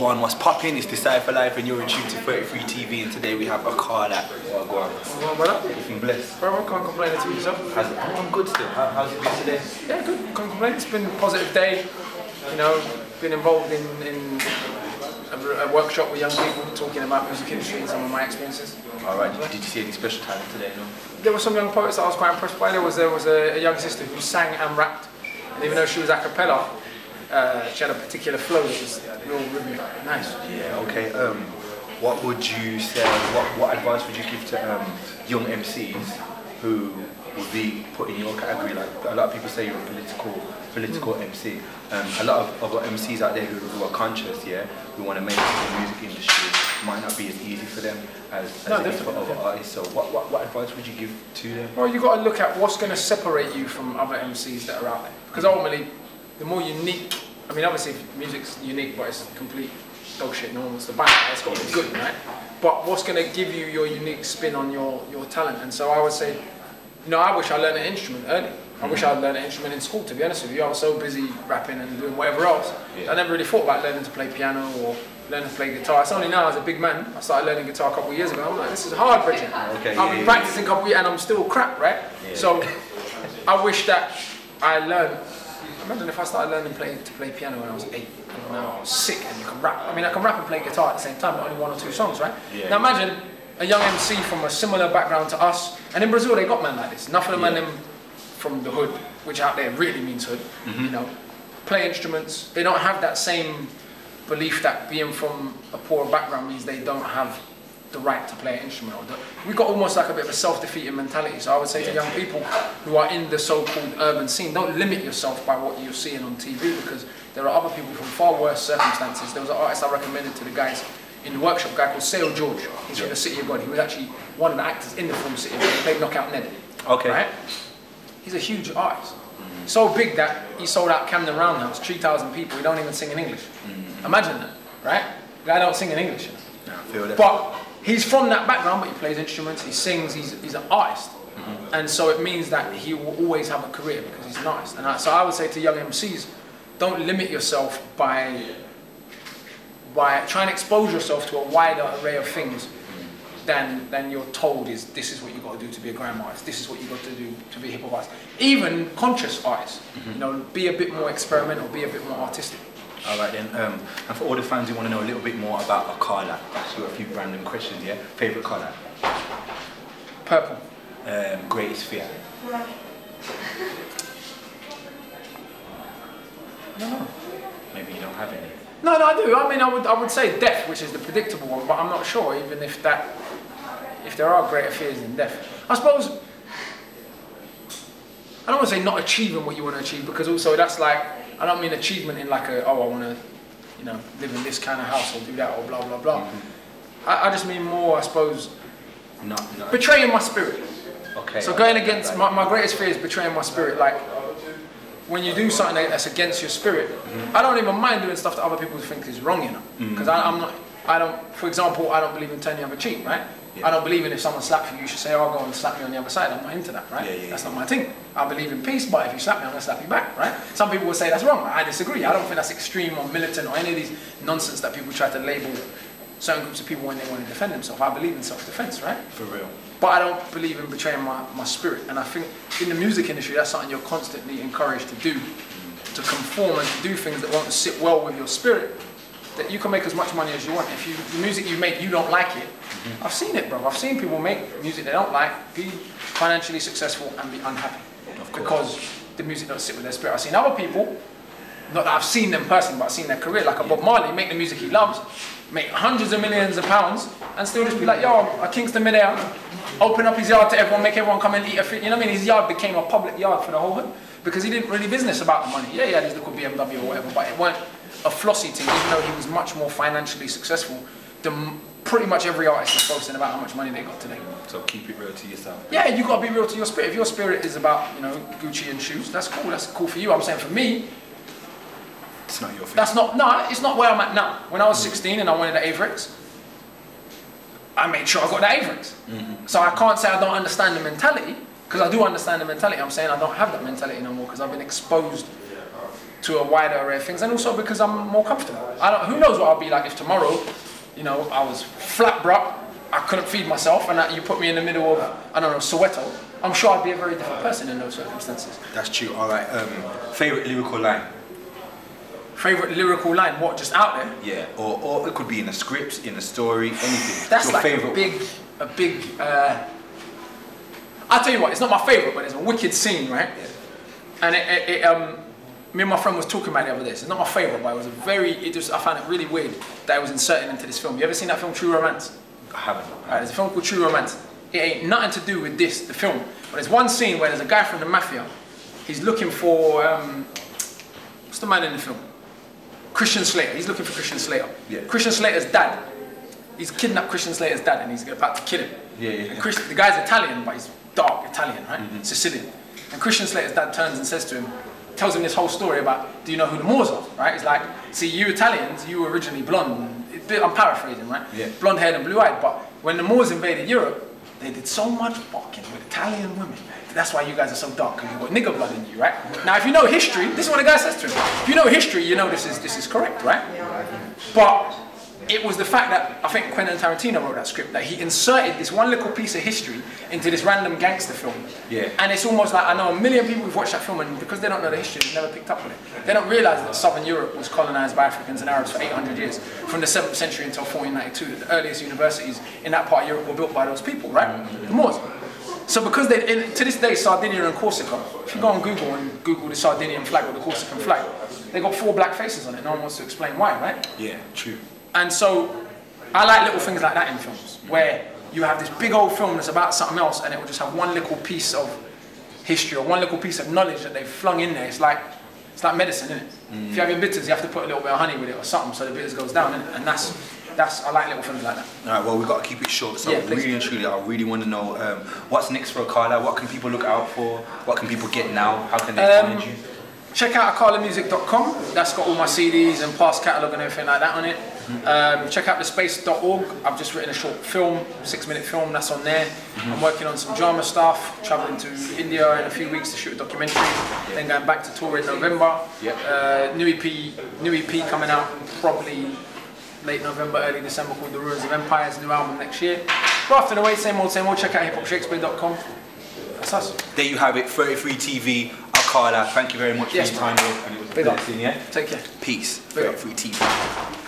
Wagwan, what's popping? It's Decide for Life and you're in tune to 33 TV, and today we have Akala. Wagwan. Wagwan, brother. You've been blessed. Bro, I can't complain to yourself. I'm good still. How's it been today? Yeah, good. Can't complain. It's been a positive day. You know, been involved in a workshop with young people talking about music industry and some of my experiences. Alright, did you see any special talent today? No? There were some young poets that I was quite impressed by. There was a young sister who sang and rapped, and even though she was Akala, she had a particular flow that was real rhythmic. Nice. Yeah, okay. What would you say, what advice would you give to young MCs who would be put in your category? Like a lot of people say you're a political MC. A lot of other MCs out there who are conscious, yeah, who want to make it in the music industry, might not be as easy for them as it is for other artists. So what advice would you give to them? Well, you've got to look at what's going to separate you from other MCs that are out there. Because ultimately, the more unique, I mean obviously music's unique, but it's complete dog shit, no one wants to buy it, it's got to be good, right? But what's going to give you your unique spin on your talent? And so I would say, you know, I wish I learned an instrument early. I wish I'd learned an instrument in school, to be honest with you. I was so busy rapping and doing whatever else. Yeah. I never really thought about learning to play piano or learning to play guitar. It's only now as a big man, I started learning guitar a couple of years ago. I'm like, this is hard, Bridget. Okay, I've been practicing a couple of years and I'm still crap, right? Yeah. So I wish that I learned. Imagine if I started learning to play piano when I was 8, and now I'm sick and you can rap. I mean, I can rap and play guitar at the same time, but only 1 or 2 songs, right? Yeah. Now imagine a young MC from a similar background to us, and in Brazil they got men like this. Enough of the men from the hood, which out there really means hood, you know, play instruments. They don't have that same belief that being from a poor background means they don't have the right to play an instrument. We've got almost like a bit of a self-defeating mentality. So I would say to young people who are in the so-called urban scene, don't limit yourself by what you're seeing on TV, because there are other people from far worse circumstances. There was an artist I recommended to the guys in the workshop, a guy called Sale George. He's from the City of God. He was actually one of the actors in the film City of God. He played Knockout Ned. Okay. Right? He's a huge artist. So big that he sold out Camden Roundhouse, 3,000 people. He don't even sing in English. Imagine that, right? The guy don't sing in English. No, I feel that. But he's from that background, but he plays instruments, he sings, he's an artist. And so it means that he will always have a career because he's an artist. And so I would say to young MCs, don't limit yourself by trying to expose yourself to a wider array of things than you're told is this is what you've got to do to be a grime artist, this is what you've got to do to be a hip hop artist. Even conscious artists, you know, be a bit more experimental, be a bit more artistic. Alright then, and for all the fans who want to know a little bit more about Akala, ask you a few random questions, yeah? Favourite colour? Purple. Greatest fear? I don't know. Maybe you don't have any? No, I do. I mean, I would say death, which is the predictable one, but I'm not sure even if there are greater fears than death. I suppose, I don't want to say not achieving what you want to achieve, because also that's like, I don't mean achievement in like I want to, you know, live in this kind of house or do that or blah, blah, blah. I just mean more, I suppose, betraying my spirit. Okay. So going against, my greatest fear is betraying my spirit. Like, when you do something that's against your spirit, I don't even mind doing stuff that other people think is wrong, you know. Because for example, I don't believe in turning the other cheek, right? Yeah. I don't believe in if someone slaps you, you should say, oh, go and slap me on the other side. I'm not into that, right? That's not my thing. I believe in peace, but if you slap me, I'm going to slap you back, right? Some people will say that's wrong. I disagree. I don't think that's extreme or militant or any of these nonsense that people try to label certain groups of people when they want to defend themselves. I believe in self-defense, right? For real. But I don't believe in betraying my spirit. And I think in the music industry, that's something you're constantly encouraged to do, to conform and to do things that won't sit well with your spirit, that you can make as much money as you want. If the music you make, you don't like it, I've seen it, bro. I've seen people make music they don't like, be financially successful and be unhappy because the music doesn't sit with their spirit. I've seen other people, not that I've seen them personally, but I've seen their career, like a Bob Marley, make the music he loves, make hundreds of millions of pounds, and still just be like, yo, a Kingston midair, open up his yard to everyone, make everyone come and eat a food. You know what I mean? His yard became a public yard for the whole hood because he didn't really business about the money. Yeah, he had his little BMW or whatever, but it weren't a flossy thing, even though he was much more financially successful than pretty much every artist is boasting about how much money they got today. So keep it real to yourself. Yeah, you got to be real to your spirit. If your spirit is about, you know, Gucci and shoes, that's cool. That's cool for you. I'm saying for me, it's not your thing. It's not where I'm at now. When I was 16 and I wanted the Avrix, I made sure I got the Avrix. So I can't say I don't understand the mentality, because I do understand the mentality. I'm saying I don't have that mentality no more because I've been exposed to a wider array of things, and also because I'm more comfortable. Who knows what I'll be like if tomorrow, you know, I was flat bruh, I couldn't feed myself, and you put me in the middle of, I don't know, Soweto. I'm sure I'd be a very different person in those circumstances. That's true. All right. Favorite lyrical line? Favorite lyrical line? What, just out there? Yeah. Or it could be in a script, in a story, anything. That's your like favorite. a big. I'll tell you what. It's not my favorite, but it's a wicked scene, right? Yeah. And me and my friend was talking about it the other day. So it's not my favorite, but it was I found it really weird that it was inserted into this film. You ever seen that film, True Romance? I haven't. Right, there's a film called True Romance. It ain't nothing to do with the film. But there's one scene where there's a guy from the mafia. He's looking for, what's the man in the film? Christian Slater. He's looking for Christian Slater. Yeah. Christian Slater's dad. He's kidnapped Christian Slater's dad and he's about to kill him. Yeah. And the guy's Italian, but he's dark Italian, right? Sicilian. And Christian Slater's dad turns and says to him, tells him this whole story about, do you know who the Moors are, right? He's like, see, you Italians, you were originally blonde. I'm paraphrasing, right? Yeah. Blonde haired and blue eyed, but when the Moors invaded Europe, they did so much fucking with Italian women. That's why you guys are so dark, because you've got nigger blood in you, right? Now, if you know history, this is what the guy says to him. If you know history, you know this is correct, right? But it was the fact that, I think Quentin Tarantino wrote that script, that he inserted this one little piece of history into this random gangster film. Yeah. And it's almost like, I know a million people who've watched that film, and because they don't know the history, they've never picked up on it. They don't realise that Southern Europe was colonised by Africans and Arabs for 800 years, from the 7th century until 1492. The earliest universities in that part of Europe were built by those people, right? The Moors. So because to this day, Sardinia and Corsica, if you go on Google and Google the Sardinian flag or the Corsican flag, they got 4 black faces on it. No one wants to explain why, right? Yeah, true. And so I like little things like that in films, where you have this big old film that's about something else and it will just have one little piece of history or one little piece of knowledge that they've flung in there. It's like medicine, isn't it? If you're having bitters, you have to put a little bit of honey with it or something so the bitters goes down, innit? And I like little films like that. All right, well, we've got to keep it short, so Yeah, really and truly, I really want to know what's next for Akala. What can people look out for? What can people get now? How can they find you? Check out akalamusic.com. That's got all my CDs and past catalogue and everything like that on it. Check out thespace.org. I've just written a short film, 6-minute film, that's on there. I'm working on some drama stuff, travelling to India in a few weeks to shoot a documentary, then going back to tour in November. New EP coming out probably late November, early December, called The Ruins of Empires, new album next year. But after the wait, same old, check out hiphopshakespeare.com. That's us. There you have it, 33 TV, Akala. Thank you very much for your time here, and it was a pleasure seeing you. Take care. Peace, 33 TV.